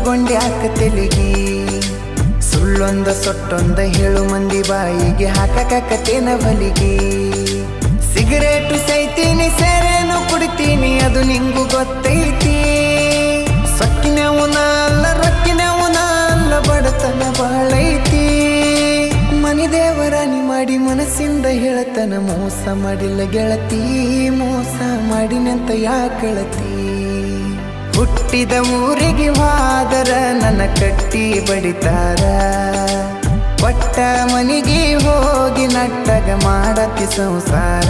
ಇಟ್ಟುಕೊಂಡ್ಯಾಕ ತೆಲಿಗಿ ಸುಳ್ಳೊಂದ ಸೊಟ್ಟೊಂದ ಹೇಳು ಮಂದಿ ಬಾಯಿಗೆ ಹಾಕಕತ್ತೇನ ಬಲಿಗಿ ಸಿಗರೇಟು ಸೈತೀನಿ ಸೇರೇನು ಕುಡಿತೀನಿ ಅದು ನಿಂಗೂ ಗೊತ್ತೈತಿ ಸೊಕ್ಕಿನವನ ಅಲ್ಲ ರೊಕ್ಕಿನವನ ಅಲ್ಲ ಬಡತನ ಬಾಳೈತಿ ಮನಿ ದೇವರಾಣಿ ಮಾಡಿ ಮನಸ್ಸಿಂದ ಹೇಳತನ ಮೋಸ ಮಾಡಿಲ್ಲ ಗೆಳತಿ ಮೋಸ ಮಾಡಿನಂತ ಯಾಕಳತಿ ಹುಟ್ಟಿದ ಊರಿಗೆ ಹೋದರ ನನ್ನ ಕಟ್ಟಿ ಬಡಿತಾರ ಕೊಟ್ಟ ಮನಿಗೆ ಹೋಗಿ ನಟ್ಟಗ ಮಾಡತಿ ಸಂಸಾರ